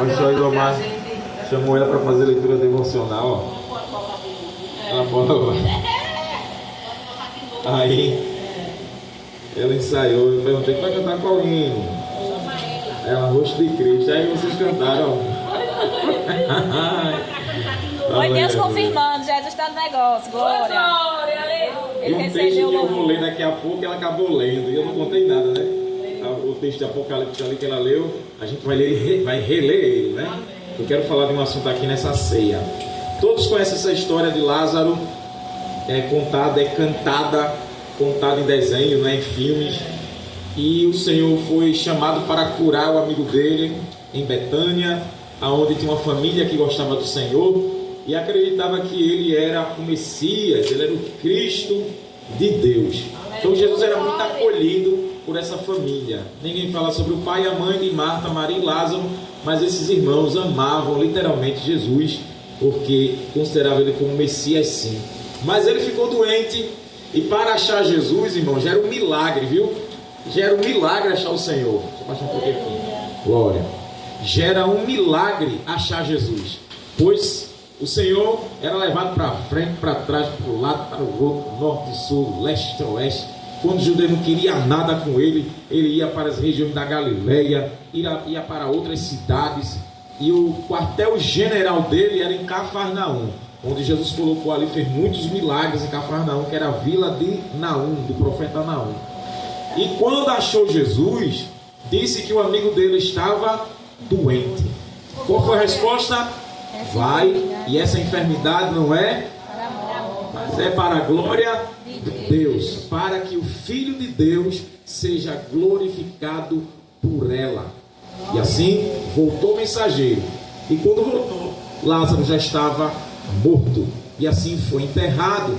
O pastor Igomar chamou ela para fazer leitura devocional. Ela falou. Aí ela ensaiou. Eu perguntei: vai cantar qual hino? Ela, Rosto de Cristo. Aí vocês cantaram. Foi Deus confirmando, Jesus está no negócio, glória. E um texto que eu vou ler daqui a pouco, ela acabou lendo. E eu não contei nada, né? O texto de Apocalipse ali que ela leu, a gente vai ler, vai reler ele, né? Eu quero falar de um assunto aqui nessa ceia. Todos conhecem essa história de Lázaro, contada em desenho, né? Em filmes. E o Senhor foi chamado para curar o amigo dele em Betânia, aonde tinha uma família que gostava do Senhor e acreditava que ele era o Messias, ele era o Cristo de Deus. Então Jesus era muito acolhido por essa família. Ninguém fala sobre o pai e a mãe de Marta, Maria e Lázaro, mas esses irmãos amavam literalmente Jesus, porque consideravam ele como Messias, sim. Mas ele ficou doente, e para achar Jesus, irmão, já era um milagre, viu? Já era um milagre achar o Senhor. Deixa eu passar um pouquinho aqui. Glória. Já era um milagre achar Jesus, pois o Senhor era levado para frente, para trás, para o lado, para o outro, norte, sul, leste, oeste. Quando o judeu não queria nada com ele, ele ia para as regiões da Galileia, ia para outras cidades, e o quartel-general dele era em Cafarnaum, onde Jesus colocou ali, fez muitos milagres em Cafarnaum, que era a vila de Naum, do profeta Naum. E quando achou Jesus, disse que o amigo dele estava doente. Qual foi a resposta? Vai, e essa enfermidade não é, mas é para a glória de Deus, para que o Filho de Deus seja glorificado por ela. E assim voltou o mensageiro, e quando voltou, Lázaro já estava morto, e assim foi enterrado.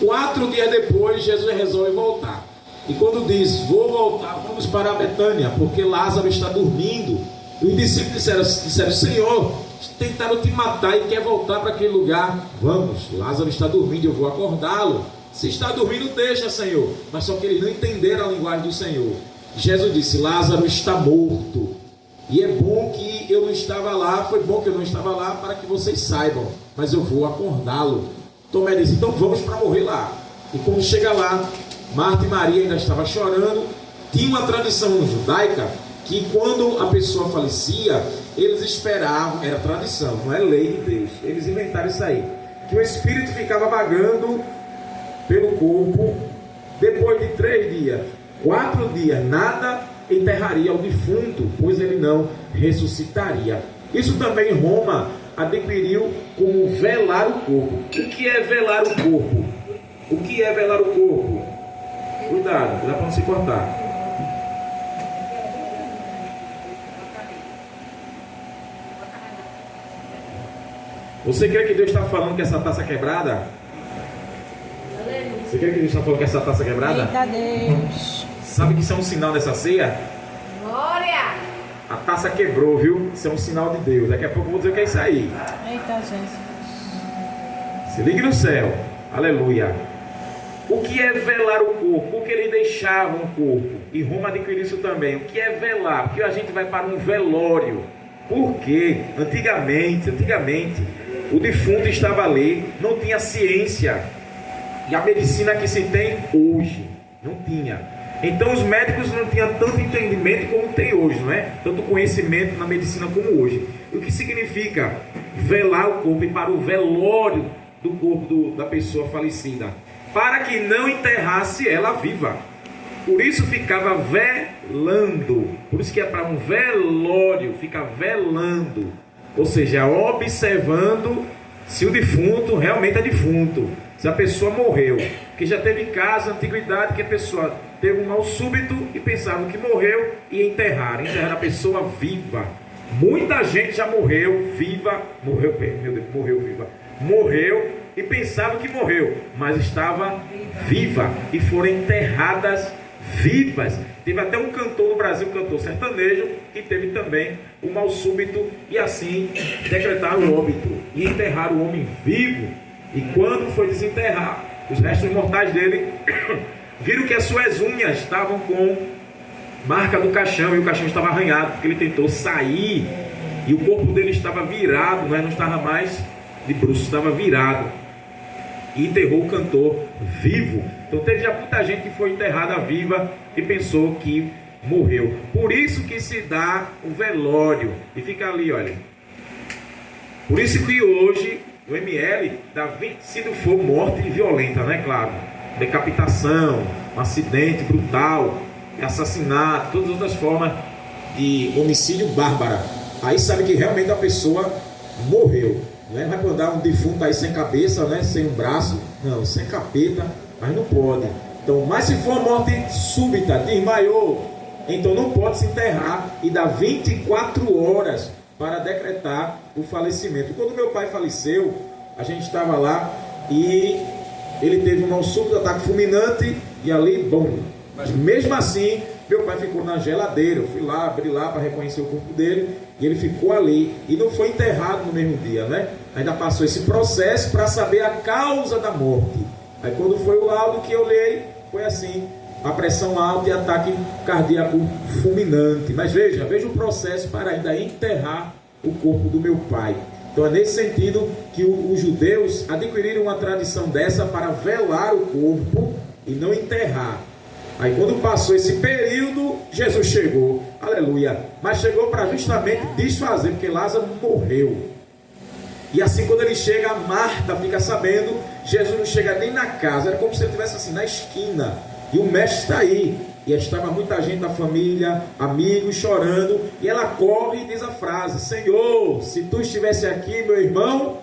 4 dias depois, Jesus resolve voltar, e quando diz: vou voltar, vamos para Betânia, porque Lázaro está dormindo. Os discípulos disseram: Senhor, tentaram te matar e quer voltar para aquele lugar. Vamos, Lázaro está dormindo, eu vou acordá-lo. Se está dormindo, deixa, Senhor. Mas só que eles não entenderam a linguagem do Senhor. Jesus disse: Lázaro está morto, e é bom que eu não estava lá, foi bom que eu não estava lá, para que vocês saibam, mas eu vou acordá-lo. Tomé disse: então vamos para morrer lá. E quando chega lá, Marta e Maria ainda estavam chorando. Tinha uma tradição judaica que quando a pessoa falecia, eles esperavam, era tradição, não é lei de Deus, eles inventaram isso aí, que o espírito ficava vagando pelo corpo. Depois de 3 dias, 4 dias, nada enterraria o defunto, pois ele não ressuscitaria. Isso também Roma adquiriu como velar o corpo. O que é velar o corpo? O que é velar o corpo? Cuidado, dá para não se cortar. Você crê que Deus está falando que essa taça é quebrada? Você crê que Deus está falando que essa taça é quebrada? Eita Deus. Sabe que isso é um sinal dessa ceia? Glória! A taça quebrou, viu? Isso é um sinal de Deus. Daqui a pouco eu vou dizer o que é isso aí. Eita Jesus. Se ligue no céu. Aleluia. O que é velar o corpo? Porque eles deixavam o corpo. E Roma adquiriu isso também. O que é velar? Porque a gente vai para um velório. Por quê? Antigamente, o defunto estava ali, não tinha ciência e a medicina que se tem hoje, não tinha. Então os médicos não tinham tanto entendimento como tem hoje, não é? Tanto conhecimento na medicina como hoje. O que significa velar o corpo e para o velório do corpo da pessoa falecida, para que não enterrasse ela viva. Por isso ficava velando. Por isso que é para um velório, fica velando. Ou seja, observando se o defunto realmente é defunto, se a pessoa morreu. Porque já teve casos na antiguidade que a pessoa teve um mal súbito e pensavam que morreu e enterraram a pessoa viva. Muita gente já morreu viva, morreu e pensava que morreu, mas estava viva e foram enterradas vivas. Teve até um cantor no Brasil, cantor sertanejo, que teve também um mal súbito e assim decretaram o óbito e enterraram o homem vivo. E quando foi desenterrar os restos mortais dele, viram que as suas unhas estavam com marca do caixão, e o caixão estava arranhado, porque ele tentou sair, e o corpo dele estava virado, não estava mais de bruços, estava virado, e enterrou o cantor vivo. Então teve já muita gente que foi enterrada viva e pensou que morreu. Por isso que se dá o velório, e fica ali, olha. Por isso que hoje o ML dá 20, se não for morte violenta, né, claro, decapitação, um acidente brutal, assassinato, todas as outras formas de homicídio bárbaro. Aí sabe que realmente a pessoa morreu, né? Vai mandar um defunto aí sem cabeça, né? Sem um braço, não, sem capeta, mas não pode. Então, mas se for morte súbita, desmaiou, então não pode se enterrar, e dá 24 horas para decretar o falecimento. Quando meu pai faleceu, a gente estava lá e ele teve um súbito ataque fulminante, e ali, bom, mas mesmo assim, meu pai ficou na geladeira. Eu fui lá, abri lá para reconhecer o corpo dele, e ele ficou ali, e não foi enterrado no mesmo dia, né? Ainda passou esse processo para saber a causa da morte. Aí quando foi o laudo que eu olhei, foi assim, a pressão alta e ataque cardíaco fulminante. Mas veja o processo para ainda enterrar o corpo do meu pai. Então é nesse sentido que os judeus adquiriram uma tradição dessa para velar o corpo e não enterrar. Aí quando passou esse período, Jesus chegou, aleluia, mas chegou para justamente desfazer, porque Lázaro morreu. E assim quando ele chega, Marta fica sabendo, Jesus não chega nem na casa, era como se ele estivesse assim na esquina, e o mestre está aí, e estava muita gente da família, amigos, chorando, e ela corre e diz a frase: Senhor, se tu estivesse aqui, meu irmão,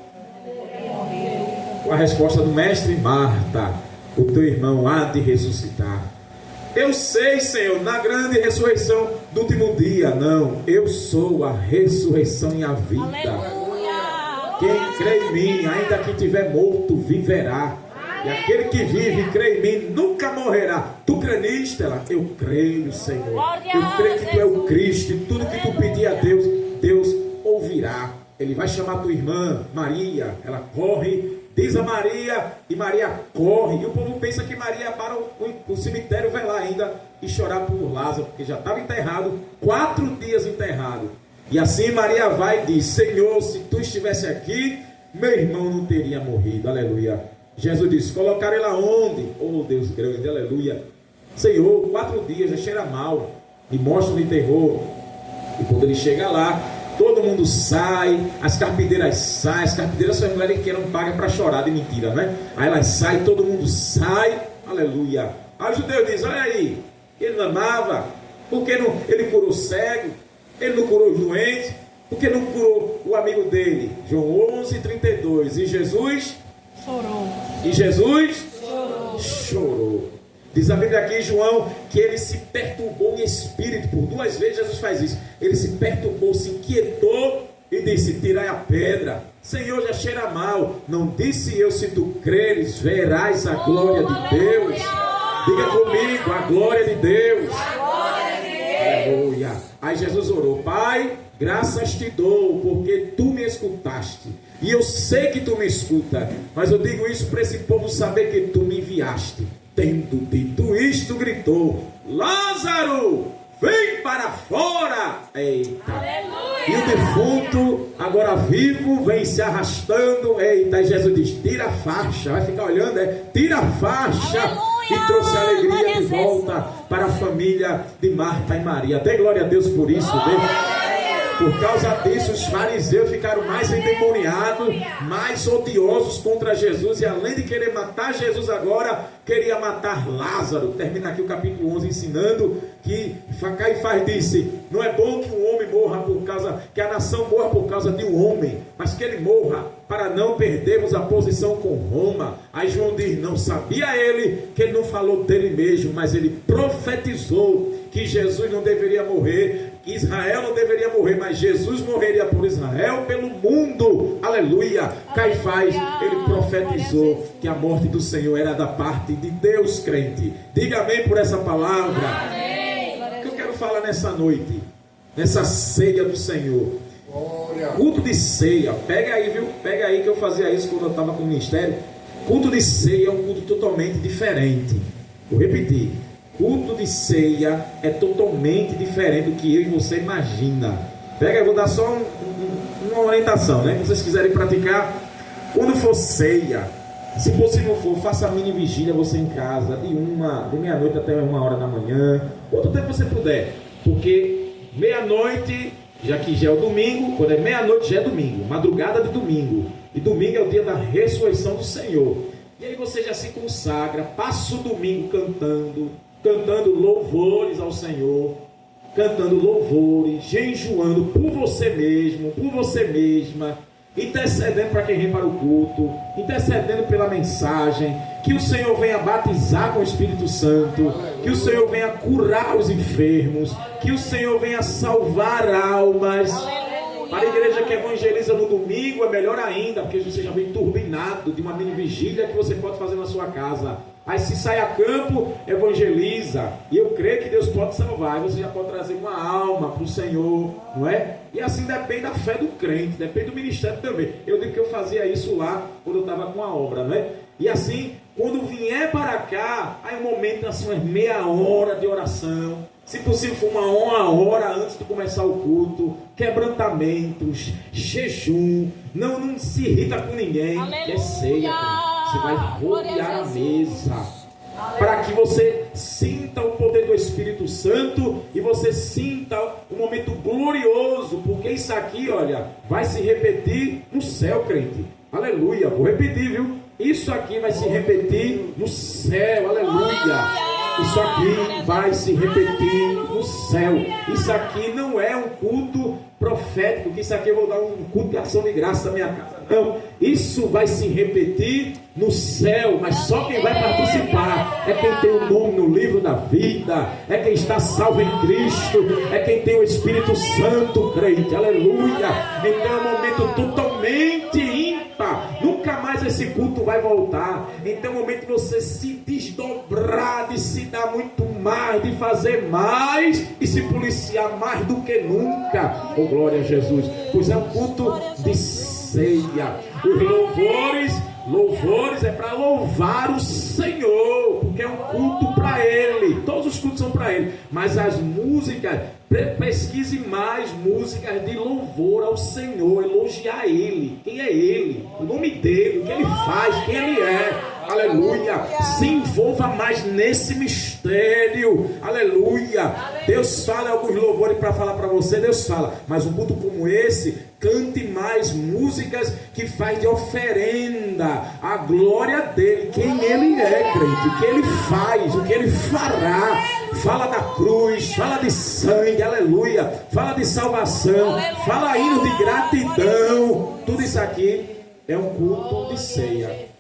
com a resposta do mestre: Marta, o teu irmão há de ressuscitar. Eu sei, Senhor, na grande ressurreição do último dia. Não, eu sou a ressurreição e a vida. Aleluia. Quem crê em mim, ainda que estiver morto, viverá. E aquele que vive e crê em mim nunca morrerá. Tu crê nisto? Ela: eu creio, Senhor. Eu creio que tu é o Cristo, e tudo que tu pedir a Deus, Deus ouvirá. Ele vai chamar tua irmã Maria. Ela corre, diz a Maria, e Maria corre. E o povo pensa que Maria para o cemitério, vai lá ainda e chorar por Lázaro, porque já estava enterrado, 4 dias enterrado. E assim Maria vai e diz: Senhor, se tu estivesse aqui, meu irmão não teria morrido. Aleluia. Jesus disse: colocaram ele aonde? Oh Deus grande, aleluia. Senhor, 4 dias, já cheira mal. E mostra no terror. E quando ele chega lá, todo mundo sai, as carpideiras saem. As carpideiras são as mulheres que não pagam para chorar de mentira, né? Aí elas saem, todo mundo sai, aleluia. Aí o judeu diz: olha aí, ele não amava, porque não, ele curou o cego, ele não curou os doentes, porque não curou o amigo dele. João 11:32. E Jesus chorou. E Jesus chorou. Diz a Bíblia aqui em João que ele se perturbou em espírito. Por 2 vezes Jesus faz isso. Ele se perturbou, se inquietou e disse: tirai a pedra. Senhor, já cheira mal. Não disse eu: se tu creres, verás a glória de Deus. Diga comigo: a glória de Deus. Aleluia. Aí Jesus orou: Pai, graças te dou, porque tu me escutaste. E eu sei que tu me escuta. Mas eu digo isso para esse povo saber que tu me enviaste. Tendo dito isto, gritou: Lázaro, vem para fora. Eita. Aleluia. E o defunto, agora vivo, vem se arrastando. Eita. E Jesus diz: tira a faixa. Vai ficar olhando, tira a faixa. Aleluia. E trouxe a alegria de volta para a família de Marta e Maria. Dê glória a Deus por isso. Por causa disso, os fariseus ficaram mais endemoniados, mais odiosos contra Jesus. E além de querer matar Jesus agora, queria matar Lázaro. Termina aqui o capítulo 11 ensinando que Caifás disse: não é bom que um homem morra por causa, que a nação morra por causa de um homem, mas que ele morra para não perdermos a posição com Roma. Aí João diz: não sabia ele que ele não falou dele mesmo, mas ele profetizou que Jesus não deveria morrer, que Israel não deveria morrer, mas Jesus morreria por Israel, pelo mundo. Aleluia. Caifás, ele profetizou que a morte do Senhor era da parte de Deus, crente. Diga amém por essa palavra. Amém. O que eu quero falar nessa noite, nessa ceia do Senhor, culto de ceia. Pega aí, viu? Pega aí, que eu fazia isso quando eu estava com o ministério. Culto de ceia é um culto totalmente diferente. Vou repetir. culto de ceia é totalmente diferente do que eu e você imagina. Pega, eu vou dar só uma orientação, né? Se vocês quiserem praticar, quando for ceia, se possível for, faça a mini vigília você em casa, de meia-noite até 1h da manhã, quanto tempo você puder, porque meia-noite, já que já é o domingo, quando é meia-noite já é domingo, madrugada de domingo, e domingo é o dia da ressurreição do Senhor. E aí você já se consagra, passa o domingo cantando louvores ao Senhor, cantando louvores, jejuando por você mesmo, por você mesma, intercedendo para quem vem para o culto, intercedendo pela mensagem, que o Senhor venha batizar com o Espírito Santo, que o Senhor venha curar os enfermos, que o Senhor venha salvar almas. Para a igreja que evangeliza no domingo é melhor ainda, porque você já vem turbinado de uma mini vigília que você pode fazer na sua casa. Aí se sai a campo, evangeliza, e eu creio que Deus pode salvar, e você já pode trazer uma alma para o Senhor, não é? E assim depende da fé do crente, depende do ministério também. Eu digo que eu fazia isso lá, quando eu estava com a obra, não é? E assim, quando vier para cá, aí um momento assim, umas meia hora de oração, se possível for uma hora antes de começar o culto, quebrantamentos, jejum, não se irrita com ninguém, que é ceia, você vai rodear a mesa, para que você sinta o poder do Espírito Santo e você sinta um momento glorioso, porque isso aqui, olha, vai se repetir no céu, crente. Aleluia, vou repetir, viu? Isso aqui vai se repetir no céu, aleluia. Isso aqui vai se repetir no céu. Isso aqui não é um culto profético, que isso aqui eu vou dar um culto de ação de graça na minha casa. Não, isso vai se repetir no céu, mas só quem vai participar é quem tem o nome no livro da vida, é quem está salvo em Cristo, é quem tem o Espírito Santo, crente, aleluia. Então é um momento totalmente ímpar, nunca mais esse culto vai voltar. Então é o momento de você se desdobrar, de se dar muito mais, de fazer mais e se policiar mais do que nunca. Oh, glória a Jesus, pois é um culto de ceia. Os louvores é para louvar o Senhor, porque é um culto para Ele. Todos os cultos são para Ele, mas as músicas, pesquise mais músicas de louvor ao Senhor, elogiar Ele, quem é Ele, o nome dele, o que Ele faz, quem Ele é. Aleluia, se envolva mais nesse mistério, aleluia. Deus fala alguns louvores para falar para você, Deus fala, mas um culto como esse, cante mais músicas que faz de oferenda a glória dele, quem ele é, crente, o que ele faz, o que ele fará. Fala da cruz, fala de sangue, aleluia, fala de salvação, fala hino de gratidão. Tudo isso aqui é um culto de ceia.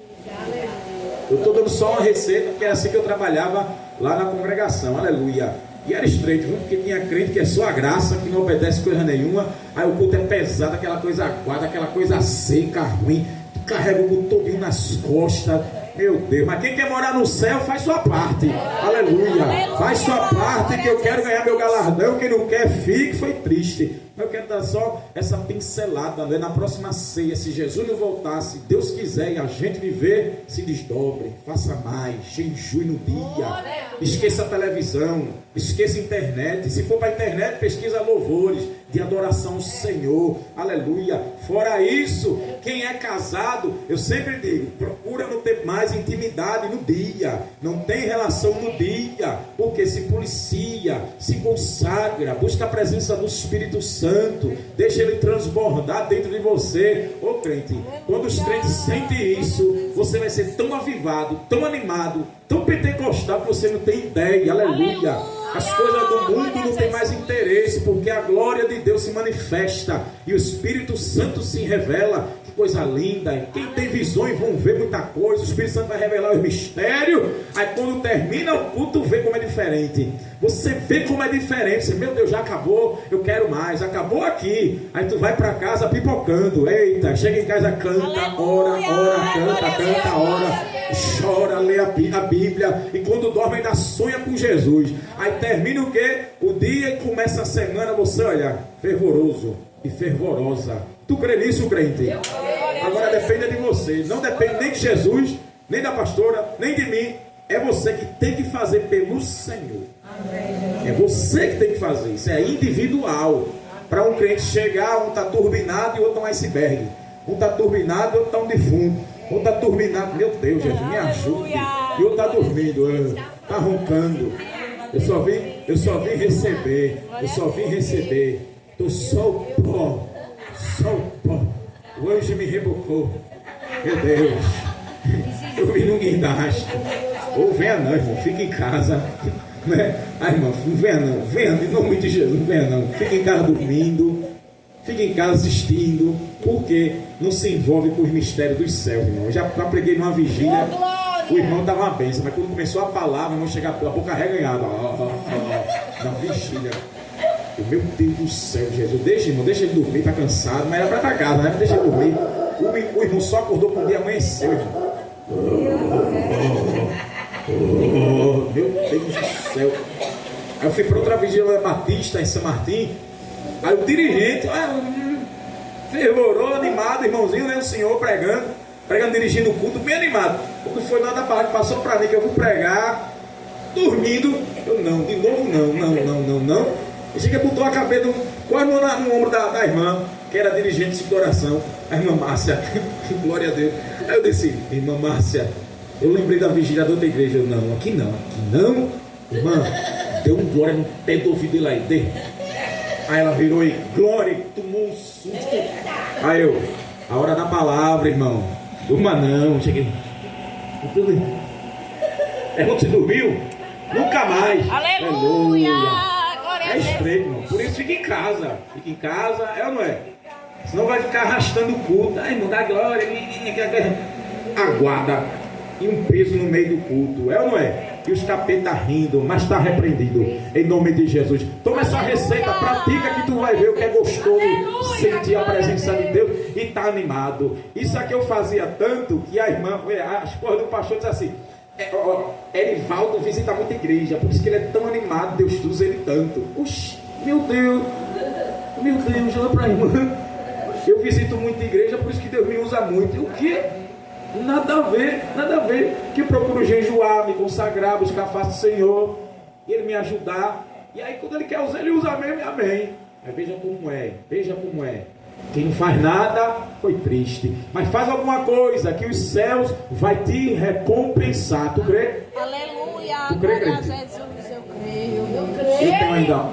Eu estou dando só uma receita, porque é assim que eu trabalhava lá na congregação, aleluia. E era estreito, viu? Porque tinha crente que é só a graça, que não obedece coisa nenhuma. Aí o culto é pesado, aquela coisa aguada, aquela coisa seca, ruim. Tu carrega o culto todinho nas costas. Meu Deus, mas quem quer morar no céu faz sua parte, aleluia. Faz sua parte, que eu quero ganhar meu galardão. Quem não quer, fique, foi triste. Eu quero dar só essa pincelada, né? Na próxima ceia, se Jesus não voltar, se Deus quiser e a gente viver, se desdobre, faça mais, jejue no dia, esqueça a televisão, esqueça a internet. Se for para a internet, pesquisa louvores de adoração ao Senhor, aleluia. Fora isso, quem é casado, eu sempre digo, procura não ter mais intimidade no dia, não tem relação no dia, porque se policia, se consagra, busca a presença do Espírito Santo, deixa ele transbordar dentro de você. Ô crente, quando os crentes sentem isso, você vai ser tão avivado, tão animado, tão pentecostal que você não tem ideia, aleluia. As coisas do mundo não tem mais interesse, porque a glória de Deus se manifesta e o Espírito Santo se revela. Que coisa linda. Quem tem visões vão ver muita coisa. O Espírito Santo vai revelar os mistérios. Aí quando termina o culto, vê como é diferente. Você vê como é diferente. Você, meu Deus, já acabou, eu quero mais. Acabou aqui. Aí tu vai para casa pipocando. Eita, chega em casa, canta, ora, canta, ora, chora, lê a Bíblia, e quando dorme ainda sonha com Jesus. Aí termina o quê? O dia, e começa a semana, você olha, fervoroso e fervorosa. Tu crê nisso, crente? Agora depende de você, não depende nem de Jesus, nem da pastora, nem de mim. É você que tem que fazer pelo Senhor. É você que tem que fazer. Isso é individual. Para um crente chegar, um está turbinado e o outro é um iceberg. Um está turbinado e o outro está um defunto. Um está turbinado, meu Deus, Jesus, me ajude. E o outro está dormindo, está roncando. Eu só vim receber. Estou só o pó. O anjo me rebocou. Meu Deus. Eu vim no guindaste. Ou venha não, irmão, fica em casa. Né? Irmão, não venha não. Venha, em nome de Jesus, não venha não. Fica em casa dormindo. Fica em casa assistindo. Porque não se envolve com os mistérios dos céus, irmão. Eu já preguei numa vigília. O irmão dava uma bênção, mas quando começou a palavra, o irmão chegava com a boca reganhada. Na vigília. Meu Deus do céu, Jesus. Deixa ele dormir, tá cansado. Mas era pra estar casa, né? Deixa ele dormir. O irmão só acordou quando o dia amanheceu, irmão. Meu Deus do céu. Aí eu fui para outra vigília batista em São Martim. Aí o dirigente fervorou, animado, irmãozinho, né? O senhor pregando, dirigindo o culto, bem animado. Quando foi nada da palavra, passou para mim que eu vou pregar, dormindo. Eu não, de novo não. E chega, botou a cabeça quase no ombro da irmã, que era dirigente de oração, a irmã Márcia. Glória a Deus. Aí eu disse, irmã Márcia, eu lembrei da vigília da outra igreja. Eu, não, aqui não. Irmã, deu um glória no pé do ouvido dele aí. Aí ela virou e glória, e tomou um susto. Aí eu, a hora da palavra, irmão. Durma não, cheguei. Pergunta se dormiu? Nunca mais. Aleluia! É estreito, irmão. Por isso fica em casa. É ou não é? Senão vai ficar arrastando o culto. Ai, irmão, dá glória. Aguarda. E um peso no meio do culto. É ou não é? E os capetas rindo, mas está repreendido. Em nome de Jesus. Toma essa receita, pratica que tu vai ver o que é gostoso. Sentir a presença de Deus e tá animado. Isso aqui eu fazia tanto que a irmã, a esposa do pastor disse assim: Erivaldo visita muita igreja, por isso que ele é tão animado, Deus usa ele tanto. Oxi, meu Deus, olha para a irmã. Eu visito muita igreja, por isso que Deus me usa muito. O que? Nada a ver. Que eu procuro jejuar, me consagrar, buscar a face do Senhor, e Ele me ajudar. E aí quando Ele quer usar, Ele usa mesmo, e amém. Mas veja como é. Quem não faz nada foi triste, mas faz alguma coisa que os céus vai te recompensar. Tu crê? Aleluia. Tu crê, crente? Jesus, eu creio.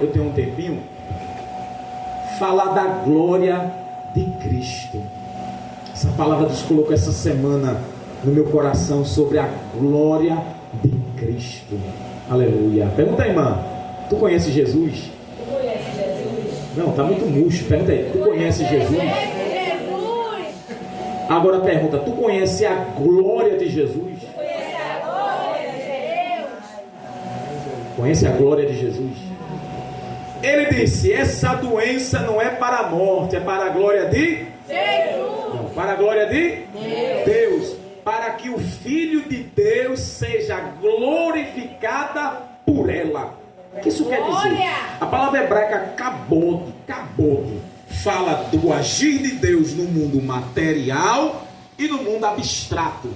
Eu tenho um tempinho. Falar da glória de Cristo. Essa palavra Deus colocou essa semana no meu coração sobre a glória de Cristo. Aleluia. Pergunta aí, irmã, tu conhece Jesus? Não, tá muito murcho. Pergunta aí, tu conhece Jesus? Agora pergunta, tu conhece a glória de Jesus? Conhece a glória de Jesus? Ele disse, essa doença não é para a morte, é para a glória de Jesus. Não, para a glória de Deus. Para que o Filho de Deus seja glorificada por ela. O que isso quer dizer? A palavra hebraica kabod, fala do agir de Deus no mundo material e no mundo abstrato.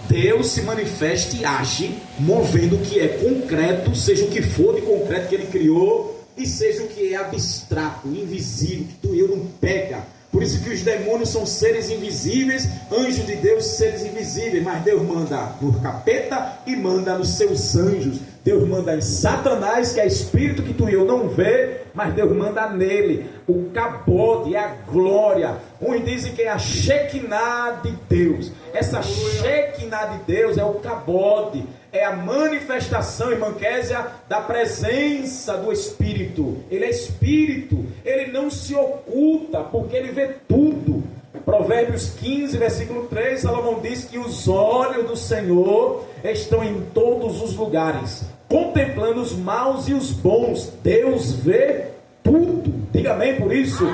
Deus se manifesta e age, movendo o que é concreto, seja o que for de concreto que Ele criou, e seja o que é abstrato, invisível, que tu e eu não pega. Por isso que os demônios são seres invisíveis, anjos de Deus seres invisíveis, mas Deus manda no capeta e manda nos seus anjos. Deus manda em Satanás, que é espírito que tu e eu não vê, mas Deus manda nele. O kabod é a glória. Uns dizem que é a Shekinah de Deus. Essa Shekinah de Deus é o kabod. É a manifestação, irmã Késia, da presença do Espírito. Ele é Espírito. Ele não se oculta, porque Ele vê tudo. Provérbios 15, versículo 3, Salomão diz que os olhos do Senhor estão em todos os lugares, contemplando os maus e os bons. Deus vê tudo. Diga amém por isso.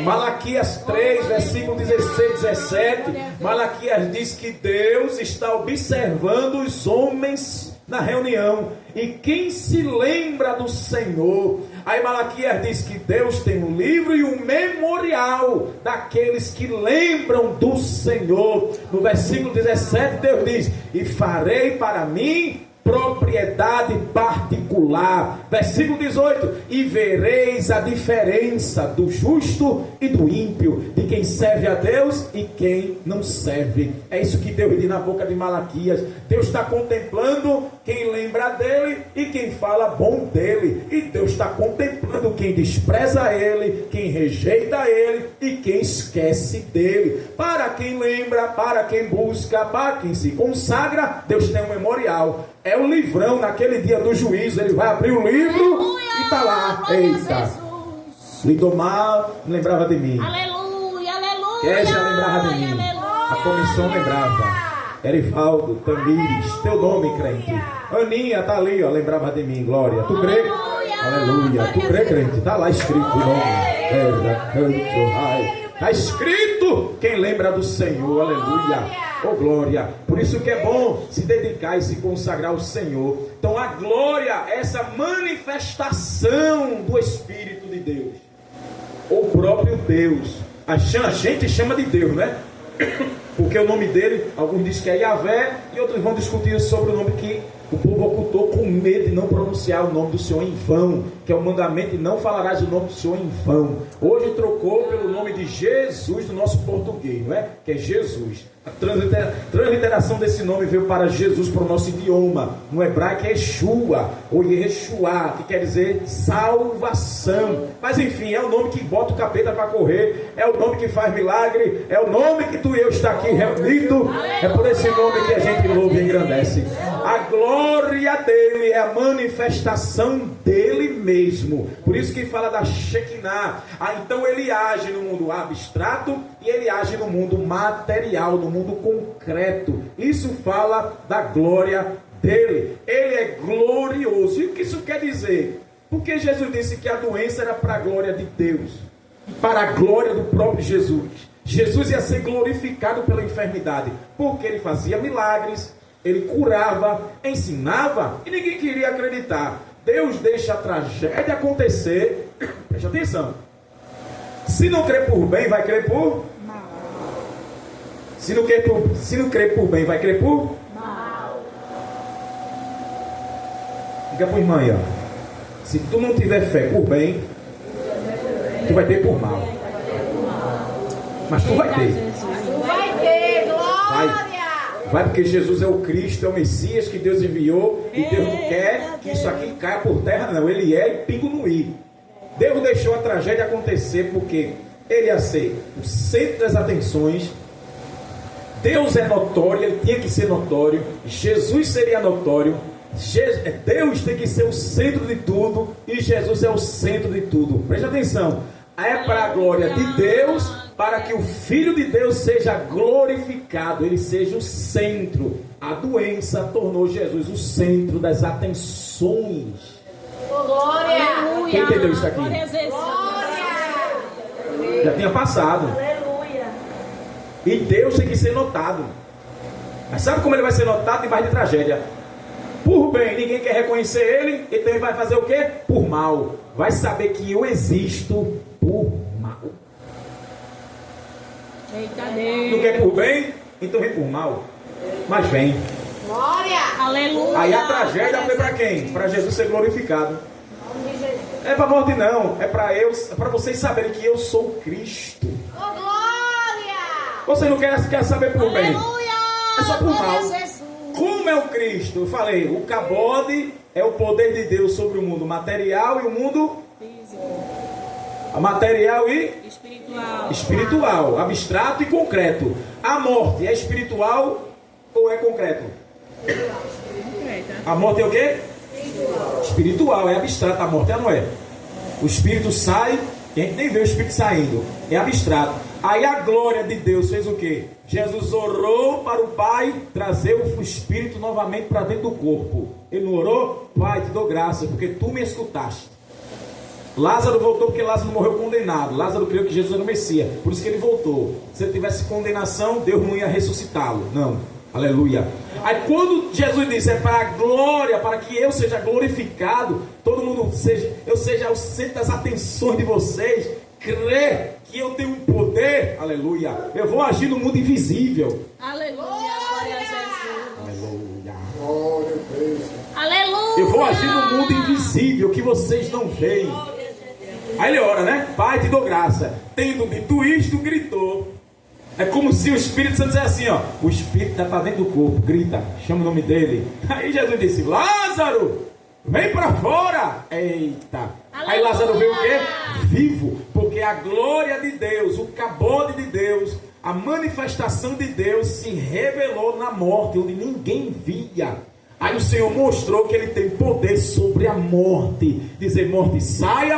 Malaquias 3, versículo 16, 17. Malaquias diz que Deus está observando os homens na reunião. E quem se lembra do Senhor? Aí Malaquias diz que Deus tem um livro e um memorial daqueles que lembram do Senhor. No versículo 17 Deus diz: e farei para mim propriedade particular. Versículo 18: e vereis a diferença do justo e do ímpio, de quem serve a Deus e quem não serve. É isso que Deus diz na boca de Malaquias. Deus está contemplando quem lembra dele e quem fala bom dele, e Deus está contemplando quem despreza ele, quem rejeita ele e quem esquece dele. Para quem lembra, para quem busca, para quem se consagra, Deus tem um memorial. É o livrão, naquele dia do juízo, ele vai abrir o livro e está lá. Eita, lidou mal, não lembrava de mim. Aleluia, aleluia. Kézia lembrava de mim. A comissão lembrava. Erivaldo, Tamires, teu nome, crente. Aninha, tá ali, ó, lembrava de mim, glória. Tu crê? Aleluia. Tu crê, crente? Tá lá escrito o nome. Está escrito quem lembra do Senhor, aleluia. Oh glória, por isso que é bom se dedicar e se consagrar ao Senhor. Então a glória é essa manifestação do Espírito de Deus, o próprio Deus. A gente chama de Deus, né? Porque o nome dele, alguns dizem que é Yahvé, e outros vão discutir sobre o nome que o povo ocultou com medo de não pronunciar o nome do Senhor em vão, que é o mandamento de não falarás o nome do Senhor em vão. Hoje trocou pelo nome de Jesus do nosso português, não é? Que é Jesus. A transliteração desse nome veio para Jesus, para o nosso idioma. No hebraico é Yeshua, ou Yeshua, que quer dizer salvação. Mas enfim, é o nome que bota o capeta para correr, é o nome que faz milagre, é o nome que tu e eu está aqui reunido. É por esse nome que a gente louva e engrandece. A glória dele é a manifestação dele mesmo. Por isso que fala da Shekinah. Então ele age no mundo abstrato e ele age no mundo material, no mundo concreto. Isso fala da glória dele. Ele é glorioso. E o que isso quer dizer? Porque Jesus disse que a doença era para a glória de Deus, para a glória do próprio Jesus. Jesus ia ser glorificado pela enfermidade, porque ele fazia milagres, ele curava, ensinava, e ninguém queria acreditar. Deus deixa a tragédia acontecer. Preste atenção. Se não crer por bem, vai crer por mal. Se não crer por bem, vai crer por mal. Diga para a irmã aí, ó. Se tu não tiver fé por bem, tu vai ter por mal. Mas tu vai ter. Tu vai ter, glória. Vai porque Jesus é o Cristo, é o Messias que Deus enviou. E Deus não quer que isso aqui caia por terra, não. Ele é e pingo no i. Deus deixou a tragédia acontecer porque ele ia ser o centro das atenções. Deus é notório, ele tinha que ser notório. Jesus seria notório. Deus tem que ser o centro de tudo e Jesus é o centro de tudo. Preste atenção. É para a glória de Deus, para que o Filho de Deus seja glorificado, ele seja o centro. A doença tornou Jesus o centro das atenções. Glória! Quem entendeu isso aqui? Glória! Já tinha passado. Aleluia! E Deus tem que ser notado. Mas sabe como ele vai ser notado? Debaixo de tragédia. Por bem, ninguém quer reconhecer ele, então ele vai fazer o quê? Por mal. Vai saber que eu existo por mal. Eita Deus. Não quer por bem? Então vem por mal. Mas vem. Glória! Aleluia. Aí a tragédia foi para quem? Para Jesus ser glorificado. É para a morte não. É para vocês saberem que eu sou Cristo. Oh, glória! Vocês não querem saber por bem. Aleluia! É só por mal. Glória a Jesus. Como é o Cristo? Eu falei, o cabode é o poder de Deus sobre o mundo material e o mundo material e espiritual, abstrato e concreto. A morte é espiritual ou é concreto? A morte é o quê? Espiritual, é abstrato. A morte não é. O espírito sai, e a gente nem vê o espírito saindo. É abstrato. Aí a glória de Deus fez o quê? Jesus orou para o Pai trazer o Espírito novamente para dentro do corpo. Ele não orou? Pai, te dou graça, porque tu me escutaste. Lázaro voltou porque Lázaro morreu condenado. Lázaro creu que Jesus era o Messias, por isso que ele voltou. Se ele tivesse condenação, Deus não ia ressuscitá-lo. Não. Aleluia. Aí quando Jesus disse, é para a glória, para que eu seja glorificado, todo mundo seja, eu seja o centro das atenções de vocês, crê que eu tenho um poder, aleluia, eu vou agir no mundo invisível. Aleluia, glória a Jesus. Aleluia. Glória a Deus. vou agir no mundo invisível que vocês não veem. Aí ele ora, né? Pai, te dou graça. Tendo dito isto, gritou. É como se o Espírito Santo dissesse assim, ó. O Espírito já está dentro do corpo. Grita, chama o nome dele. Aí Jesus disse, Lázaro, vem para fora. Eita. Aí Lázaro veio o quê? Vivo. Porque a glória de Deus, o cabode de Deus, a manifestação de Deus se revelou na morte, onde ninguém via. Aí o Senhor mostrou que Ele tem poder sobre a morte. Dizer, morte sai,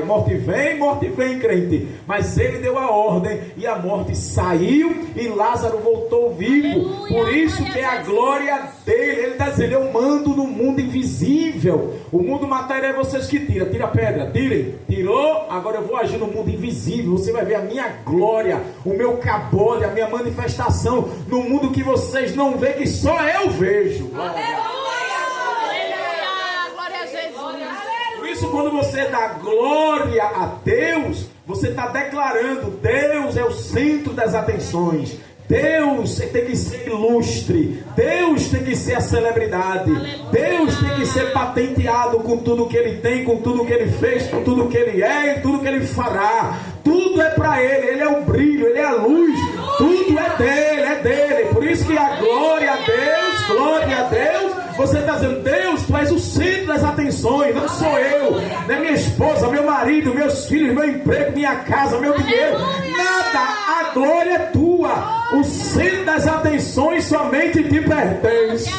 morte vem, crente. Mas Ele deu a ordem e a morte saiu e Lázaro voltou vivo. Aleluia, por isso que é a glória dele. Ele está dizendo, eu mando no mundo invisível. O mundo material é vocês que tiram. Tira a pedra, tirem. Tirou, agora eu vou agir no mundo invisível. Você vai ver a minha glória, o meu cabole, a minha manifestação no mundo que vocês não veem, que só eu vejo. Por isso, quando você dá glória a Deus, você está declarando, Deus é o centro das atenções. Deus tem que ser ilustre. Deus tem que ser a celebridade. Deus tem que ser patenteado com tudo que Ele tem, com tudo que Ele fez, com tudo que Ele é e tudo que Ele fará. Tudo é para Ele. Ele é o brilho, Ele é a luz. Tudo é dele, é dele. Por isso que a glória a Deus, glória a Deus. Você está dizendo, Deus, Tu és o centro das atenções, não sou eu, não é minha esposa, meu marido, meus filhos, meu emprego, minha casa, meu dinheiro, nada, a glória é Tua, o centro das atenções somente Te pertence.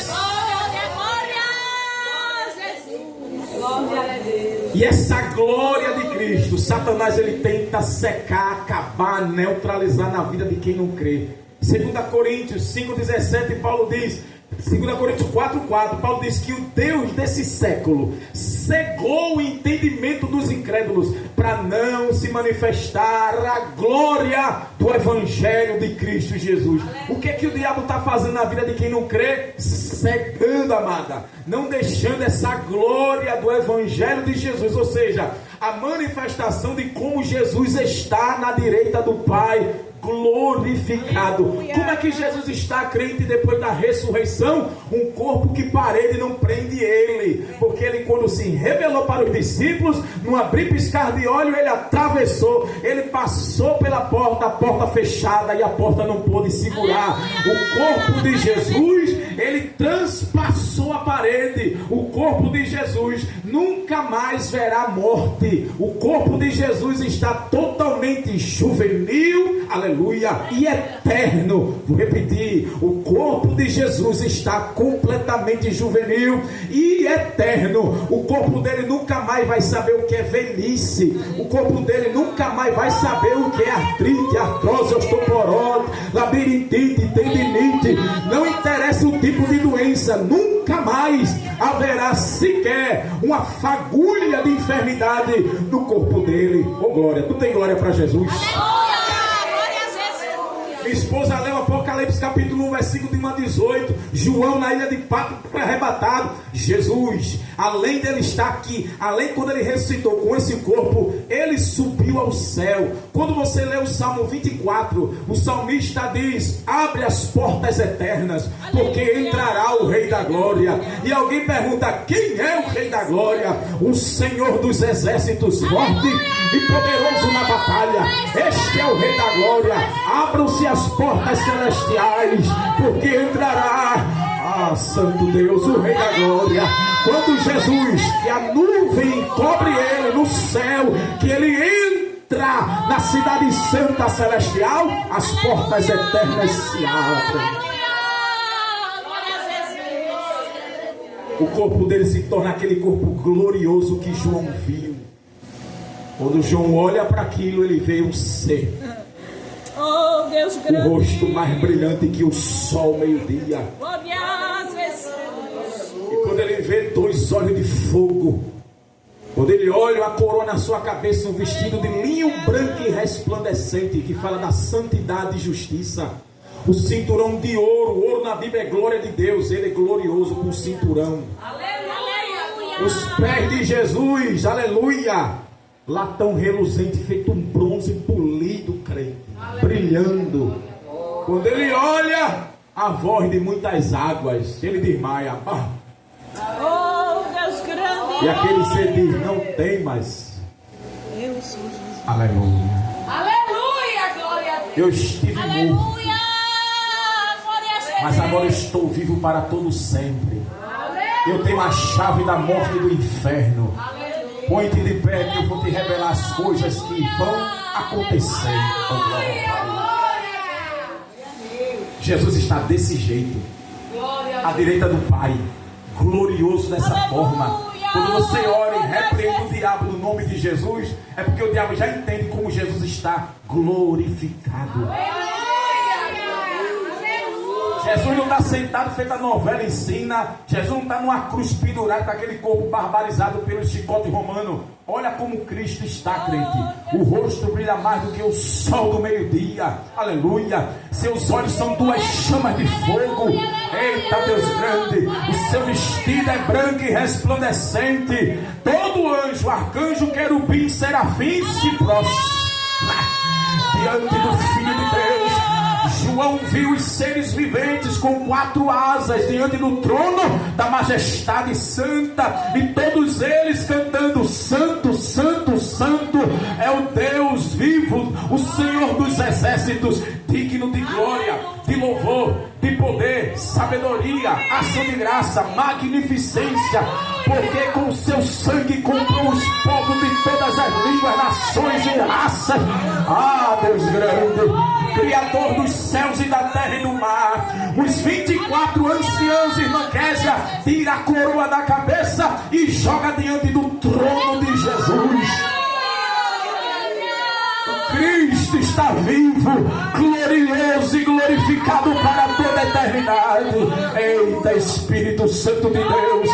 E essa glória de Cristo, Satanás ele tenta secar, acabar, neutralizar na vida de quem não crê. 2 Coríntios 5,17, Paulo diz, 2 Coríntios 4,4, Paulo diz que o Deus desse século cegou o entendimento dos incrédulos para não se manifestar a glória do Evangelho de Cristo Jesus. O que é que o diabo está fazendo na vida de quem não crê? Cegando, amada, não deixando essa glória do Evangelho de Jesus, ou seja, a manifestação de como Jesus está na direita do Pai, glorificado. Como é que Jesus está, crente, depois da ressurreição? Um corpo que parede não prende ele, porque ele, quando se revelou para os discípulos, num abrir e piscar de olho, ele atravessou, ele passou pela porta, a porta fechada, e a porta não pôde segurar. O corpo de Jesus, ele transpassou a parede. O corpo de Jesus nunca mais verá morte. O corpo de Jesus está totalmente juvenil, aleluia, e eterno. Vou repetir, o corpo de Jesus está completamente juvenil e eterno. O corpo dele nunca mais vai saber o que é velhice. O corpo dele nunca mais vai saber o que é artrite, artrose, osteoporose, labirintite, tendinite. Não interessa o tipo de doença, nunca mais haverá sequer uma fagulha de enfermidade no corpo dele. Oh glória, tu tem glória para Jesus? Minha esposa leu Apocalipse capítulo 1, versículo de 1 a 18. João na ilha de Patmos foi arrebatado. Jesus, além dele estar aqui, além quando ele ressuscitou com esse corpo, ele subiu ao céu. Quando você lê o Salmo 24, o salmista diz, abre as portas eternas, porque entrará o Rei da Glória. E alguém pergunta, quem é o Rei da Glória? O Senhor dos exércitos, forte e poderoso na batalha. Este é o Rei da Glória. Abram-se as portas celestiais, porque entrará, Santo Deus, o Rei da Glória. Quando Jesus, que a nuvem cobre ele no céu, que ele entra na cidade santa celestial, as portas eternas se abrem. O corpo dele se torna aquele corpo glorioso que João viu. Quando João olha para aquilo, ele vê um ser. Oh, Deus grande. O rosto mais brilhante que o sol meio-dia. E quando ele vê 2 olhos de fogo, quando ele olha a coroa na sua cabeça, um vestido de linho branco e resplandecente, que fala da santidade e justiça. O cinturão de ouro, o ouro na Bíblia é glória de Deus, ele é glorioso com o cinturão. Aleluia. Os pés de Jesus, aleluia, latão reluzente, feito um bronze polido, crente, brilhando. Quando ele olha a voz de muitas águas, ele desmaia. E aquele ser diz: não tem mais. Aleluia. Aleluia, glória a Deus. Eu estive morto, Aleluia. Glória a Deus. mas agora estou vivo para todo sempre. Eu tenho a chave da morte e do inferno. Põe-te de pé que eu vou te revelar as coisas que vão acontecer. Oh, glória. Jesus está desse jeito, à direita do Pai, glorioso dessa forma. Quando você ora e repreende o diabo no nome de Jesus, é porque o diabo já entende como Jesus está glorificado. Jesus não está sentado feito a novela ensina. Jesus não está numa cruz pendurada com aquele corpo barbarizado pelo chicote romano. Olha como Cristo está, crente. O rosto brilha mais do que o sol do meio-dia. Aleluia. Seus olhos são duas chamas de fogo. Eita, Deus grande. O seu vestido é branco e resplandecente. Todo anjo, arcanjo, querubim, serafim se prostra diante do Filho de Deus. João viu os seres viventes com 4 asas diante do trono da majestade santa, e todos eles cantando: Santo, Santo, Santo é o Deus vivo, o Senhor dos exércitos, digno de glória, de louvor, de poder, sabedoria, ação de graça, magnificência, porque com o seu sangue comprou os povos de todas as línguas, nações e raças. Ah, Deus grande, Criador dos céus e da terra e do mar. Os 24 anciãos, irmã Késia, tira a coroa da cabeça e joga diante do trono de Jesus. Cristo está vivo, glorioso e glorificado para toda a eternidade. Eita, Espírito Santo de Deus.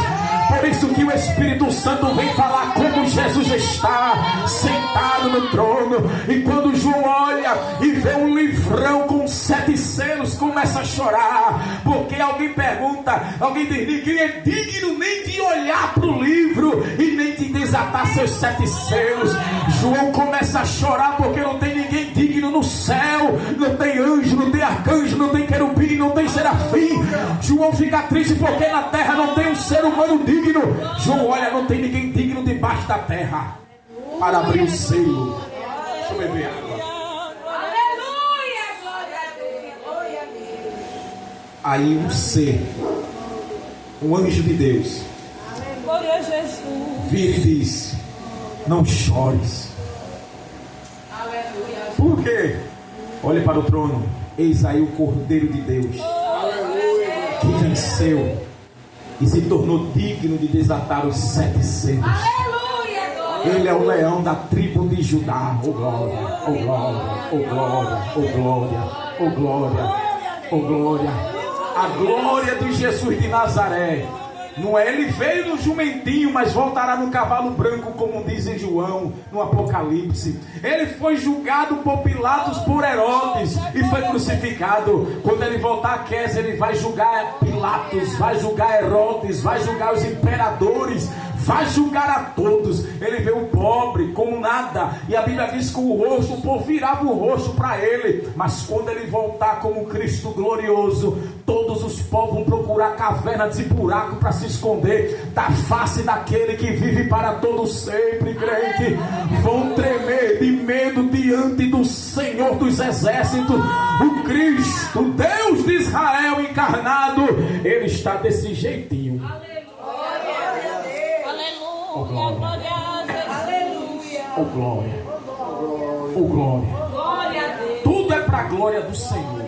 Por isso que o Espírito Santo vem falar como Jesus está sentado no trono. E quando João olha e vê um livrão com 7 selos, começa a chorar, porque alguém pergunta, alguém diz: ninguém é digno nem de olhar para o livro e nem de desatar seus 7 selos. João começa a chorar porque não tem ninguém digno no céu, não tem anjo, não tem arcanjo, não tem querubim, não tem serafim. João fica triste porque na terra não tem um ser humano digno. João olha, não tem ninguém digno debaixo da terra para abrir o selo. Deixa eu beber água. Aleluia, glória a Deus, glória a Deus. Aí um ser, um anjo de Deus, Glória a Jesus. vira e diz: não chores. Por quê? Olhe para o trono. Eis aí o Cordeiro de Deus, que venceu e se tornou digno de desatar os 7 selos. Ele é o leão da tribo de Judá. Oh glória, oh glória, oh glória, oh glória, oh glória, oh glória. A glória de Jesus de Nazaré. Não é, ele veio no jumentinho, mas voltará no cavalo branco, como diz em João, no Apocalipse. Ele foi julgado por Pilatos, por Herodes, e foi crucificado. Quando ele voltar a Kézia, ele vai julgar Pilatos, vai julgar Herodes, vai julgar os imperadores, vai julgar a todos. Ele vê o pobre como nada, e a Bíblia diz que o povo virava o rosto para ele. Mas quando ele voltar como Cristo glorioso, todos os povos vão procurar cavernas e buracos para se esconder da face daquele que vive para todo sempre, crente. Vão tremer de medo diante do Senhor dos exércitos, o Cristo, o Deus de Israel encarnado. Ele está desse jeitinho. Oh glória, oh glória, oh glória. Tudo é para a glória do Senhor.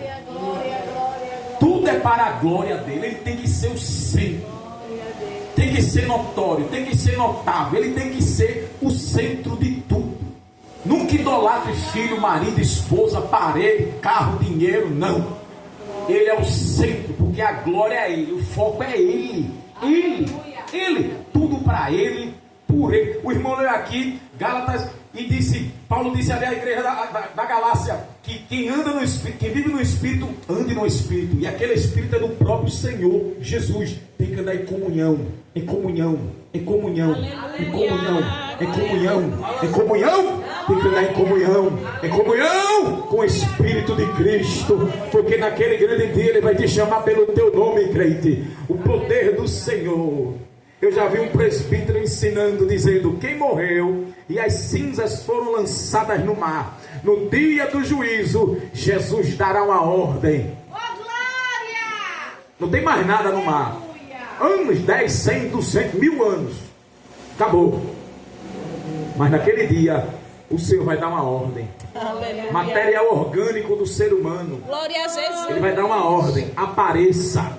Tudo é para a glória dele. Ele tem que ser o centro. Tem que ser notório, tem que ser notável. Ele tem que ser o centro de tudo. Nunca idolatre filho, marido, esposa, parede, carro, dinheiro, não. Ele é o centro, porque a glória é ele, o foco é ele. Ele, tudo para ele, por ele. O irmão leu aqui Gálatas e disse, Paulo disse ali à igreja da Galácia, que quem anda no Espírito, quem vive no Espírito, ande no Espírito. E aquele Espírito é do próprio Senhor Jesus. Tem que andar em comunhão, em comunhão, em comunhão, em comunhão, em comunhão, em comunhão. Tem que andar em comunhão com o Espírito de Cristo, porque naquele grande dia ele vai te chamar pelo teu nome, crente. O poder do Senhor Eu já vi um presbítero ensinando, dizendo: quem morreu e as cinzas foram lançadas no mar, no dia do juízo, Jesus dará uma ordem. Não tem mais nada no mar. Anos, 10, 100, 200, 1000 anos. Acabou. Mas naquele dia, o Senhor vai dar uma ordem. Aleluia. Material orgânico do ser humano. Glória a Jesus. Ele vai dar uma ordem. Apareça.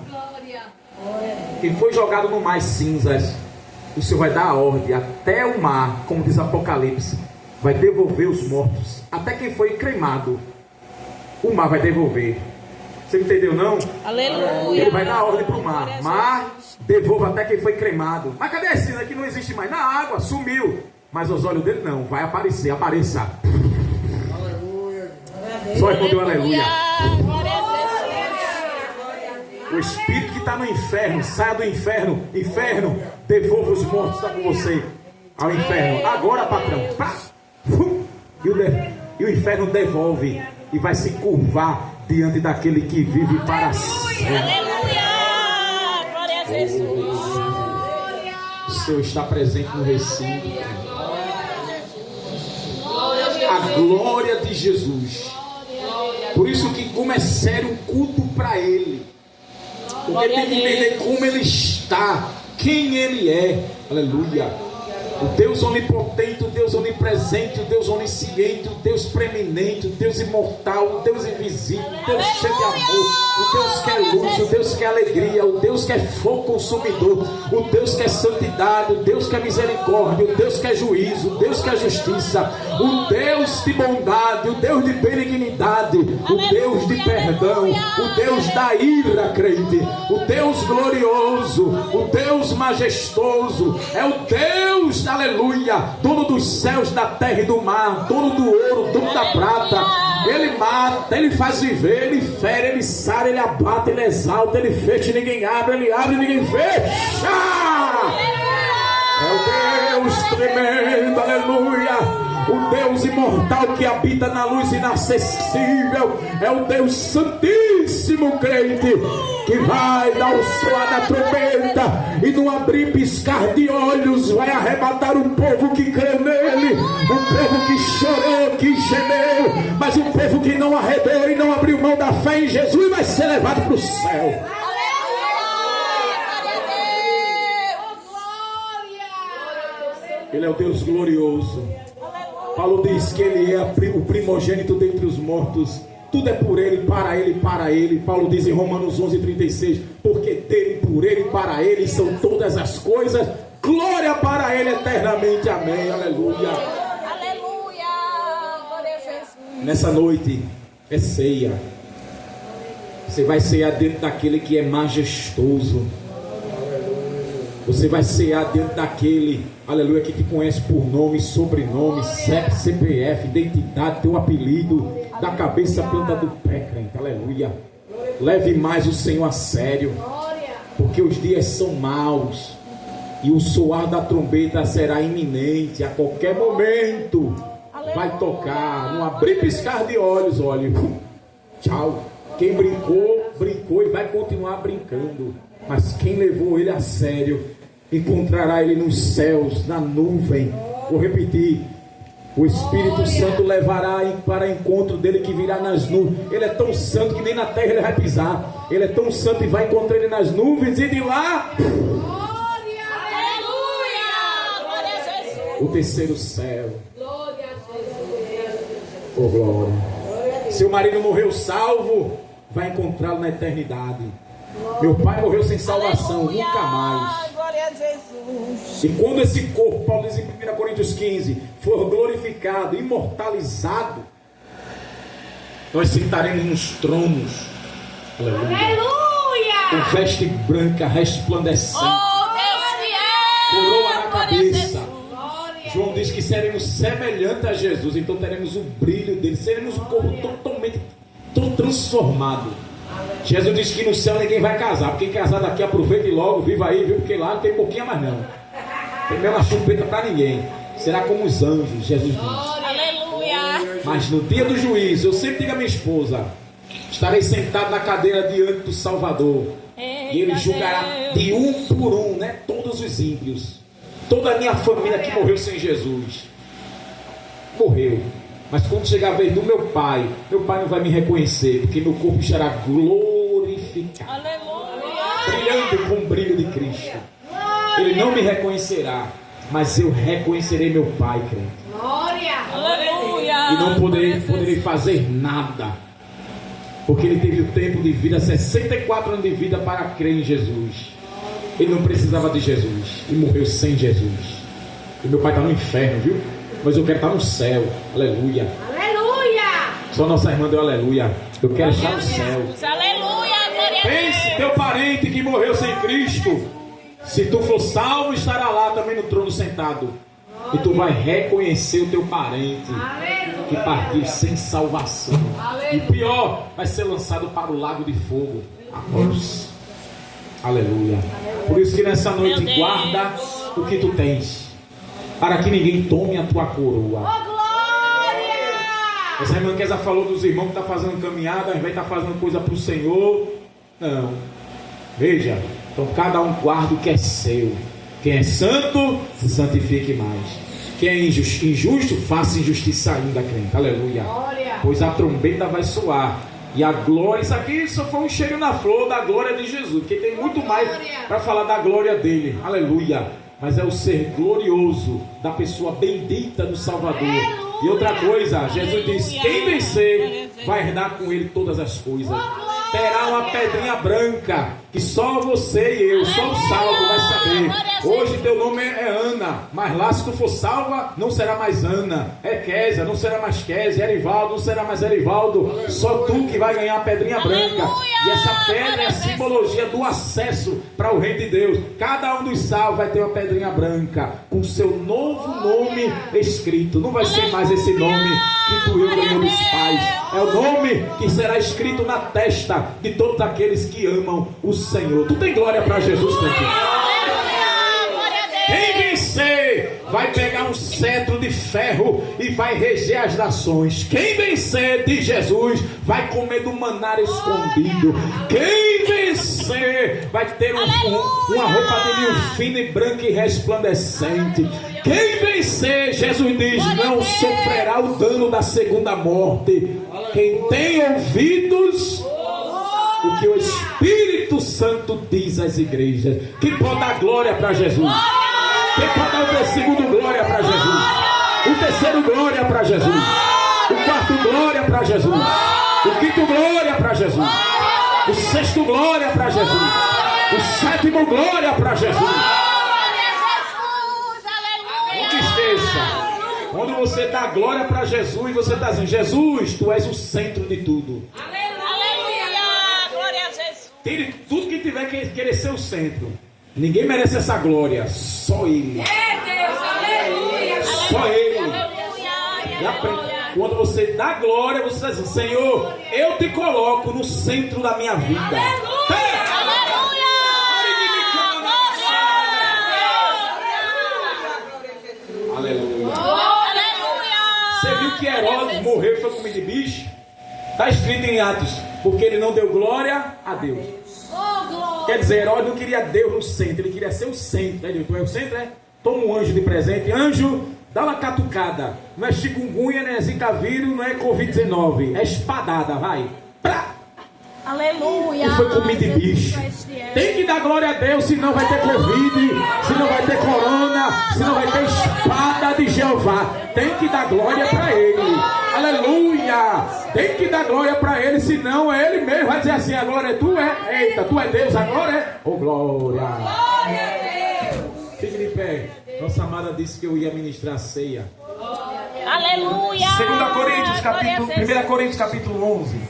Quem foi jogado no mar cinzas, o Senhor vai dar a ordem. Até o mar, como diz Apocalipse, vai devolver os mortos. Até quem foi cremado, o mar vai devolver. Você entendeu, não? Aleluia. Ele vai dar a ordem para o mar. Mar, devolva até quem foi cremado. Mas cadê a cinza que não existe mais? Na água, sumiu. Mas aos olhos dele não, vai aparecer, apareça. Aleluia. Só respondeu aleluia. Glória a O espírito que está no inferno, saia do inferno. Inferno, devolva os mortos que estão com você ao inferno. Agora, patrão. Pá. E o inferno devolve e vai se curvar diante daquele que vive para sempre. Aleluia. Glória a Jesus. O Senhor está presente no recinto. A glória de Jesus. Por isso que como é sério o culto para Ele. Porque tem que entender como Ele está, quem Ele é. Aleluia. O Deus onipotente, o Deus onipresente, o Deus onisciente, o Deus preeminente, o Deus imortal, o Deus invisível, o Deus cheio de amor, o Deus que é luz, o Deus que é alegria, o Deus que é fogo consumidor, o Deus que é santidade, o Deus que é misericórdia, o Deus que é juízo, o Deus que é justiça, o Deus de bondade, o Deus de benignidade, o Deus de perdão, o Deus da ira, crente, o Deus glorioso, o Deus majestoso, é o Deus, aleluia, dono dos céus, da terra e do mar, dono do ouro, dono da prata. Ele mata, Ele faz viver, Ele fere, Ele sara, Ele abate, Ele exalta, Ele fecha e ninguém abre, Ele abre e ninguém fecha. É o Deus tremendo, aleluia. O Deus imortal que habita na luz inacessível. É o Deus santíssimo, crente, que vai dar o soar da trombeta e no abrir e piscar de olhos vai arrebatar um povo que crê nele, um povo que chorou, que gemeu, mas um povo que não arredou e não abriu mão da fé em Jesus vai ser levado para o céu. Ele é o Deus glorioso. Paulo diz que Ele é o primogênito dentre os mortos. Tudo é por Ele, para Ele, para Ele. Paulo diz em Romanos 11:36, porque dele, por Ele, para Ele são todas as coisas. Glória para Ele eternamente. Amém. Aleluia. Aleluia. Glória a Jesus. Nessa noite é ceia. Você vai cear dentro daquele que é majestoso. Você vai cear dentro daquele, aleluia, que te conhece por nome, sobrenome, CEP, CPF, identidade, teu apelido, da cabeça à planta do pé, crente, aleluia. Leve mais o Senhor a sério, porque os dias são maus e o soar da trombeta será iminente. A qualquer momento vai tocar, não abrir piscar de olhos, olha, tchau. Quem brincou, brincou e vai continuar brincando. Mas quem levou ele a sério, encontrará ele nos céus, na nuvem. Vou repetir: o Espírito Santo levará para encontro dele, que virá nas nuvens. Ele é tão santo que nem na terra ele vai pisar. Ele é tão santo e vai encontrar ele nas nuvens, e de lá, Aleluia. Glória a Jesus. o terceiro céu. Glória a Jesus. Oh, glória. Seu marido morreu salvo, vai encontrá-lo na eternidade. Meu pai morreu sem salvação, Aleluia. nunca mais. Glória a Jesus. E quando esse corpo, Paulo diz em 1 Coríntios 15, for glorificado, imortalizado, nós sentaremos nos tronos. Aleluia. Com veste branca resplandecente, Oh, Deus fiel. coroa na Glória a Jesus. cabeça. João diz que seremos semelhantes a Jesus, então teremos o brilho dele, seremos um corpo totalmente transformado. Jesus disse que no céu ninguém vai casar, porque quem casar daqui aproveite logo, viva aí, viu? Porque lá não tem pouquinho mais não. Tem mesmo chupeta para ninguém. Será como os anjos, Jesus diz. Aleluia. Mas no dia do juízo, eu sempre digo à minha esposa, estarei sentado na cadeira diante do Salvador. E Ele julgará de um por um, né? Todos os ímpios. Toda a minha família que morreu sem Jesus. Morreu. Mas quando chegar a vez do meu pai não vai me reconhecer, porque meu corpo será glorificado. Aleluia. Brilhando com o brilho de Cristo. Ele não me reconhecerá, mas eu reconhecerei meu pai, crente. Aleluia. E não poderei fazer nada, porque ele teve o tempo de vida, 64 anos de vida, para crer em Jesus. Ele não precisava de Jesus e morreu sem Jesus. E meu pai está no inferno, viu? Mas eu quero estar no céu. Aleluia. Só nossa irmã deu aleluia. Eu quero estar no céu. Aleluia. Glória a Deus. Pense, teu parente que morreu sem Cristo, se tu for salvo, estará lá também no trono sentado. E tu vai reconhecer o teu parente que partiu sem salvação. E pior, vai ser lançado para o lago de fogo. Amores. Aleluia. Por isso que nessa noite guarda o que tu tens, para que ninguém tome a tua coroa. Essa irmã Kézia falou dos irmãos que estão fazendo caminhada, ao invés de estar fazendo coisa para o Senhor. Não. Veja, então cada um guarda o que é seu. Quem é santo, se santifique mais. Quem é injusto, faça injustiça ainda, crente. Aleluia. Pois a trombeta vai soar. E a glória, isso aqui só foi um cheiro na flor da glória de Jesus, porque tem muito mais para falar da glória dele. Aleluia. Mas é o ser glorioso da pessoa bendita do Salvador. E outra coisa, Jesus diz: quem vencer vai herdar com ele todas as coisas. Terá uma pedrinha branca que só você e eu, só o salvo vai saber. Hoje teu nome é Ana, mas lá se tu for salva, não será mais Ana. É Kézia, não será mais Kézia. Erivaldo, não será mais Erivaldo. Só tu que vai ganhar a pedrinha branca. E essa pedra é a simbologia do acesso para o reino de Deus. Cada um dos salvos vai ter uma pedrinha branca com seu novo nome escrito. Não vai ser mais esse nome que tu e eu ganhamos dos pais. É o nome que será escrito na testa de todos aqueles que amam o Senhor. Tu tem glória para Jesus, cantinho. Quem vencer vai pegar um cetro de ferro e vai reger as nações. Quem vencer de Jesus vai comer do maná escondido. Quem vencer vai ter uma roupa de linho fino e branca e resplandecente. Quem vencer, Jesus diz, não sofrerá o dano da segunda morte. Quem tem ouvidos, o que o Espírito Santo diz às igrejas. Quem pode dar glória para Jesus? Quem pode dar o segundo glória para Jesus? O terceiro glória para Jesus? O quarto glória para Jesus? O quinto glória para Jesus? O sexto glória para Jesus? O sétimo glória para Jesus? Não esqueça, quando você dá glória para Jesus, você está dizendo: Jesus, tu és o centro de tudo. Aleluia. Glória a Jesus. Tire tudo que tiver que querer ser o centro. Ninguém merece essa glória, só Ele. Só Ele. E aprende. Quando você dá glória, você está dizendo: Senhor, eu te coloco no centro da minha vida. Aleluia. Você viu que Herodes morreu e foi comido de bicho? Está escrito em Atos, porque ele não deu glória a Deus. Quer dizer, Herodes não queria Deus no centro, ele queria ser o centro. Né? Tu é o centro, é? Toma um anjo de presente. Anjo, dá uma catucada. Não é chikungunya, não é zika vírus, não é Covid-19. É espadada, vai. Pra! Aleluia. E foi comido de bicho. Tem que dar glória a Deus, senão vai ter Covid, senão vai ter corona, senão vai ter espada de Jeová. Tem que dar glória para Ele. Aleluia. Tem que dar glória para Ele, senão é Ele mesmo vai dizer assim: a glória é tu, é? Eita, tu é Deus, agora é? Oh, glória. Fique de pé. Nossa amada disse que eu ia ministrar a ceia. Aleluia. 2 Coríntios, 1 Coríntios capítulo 11.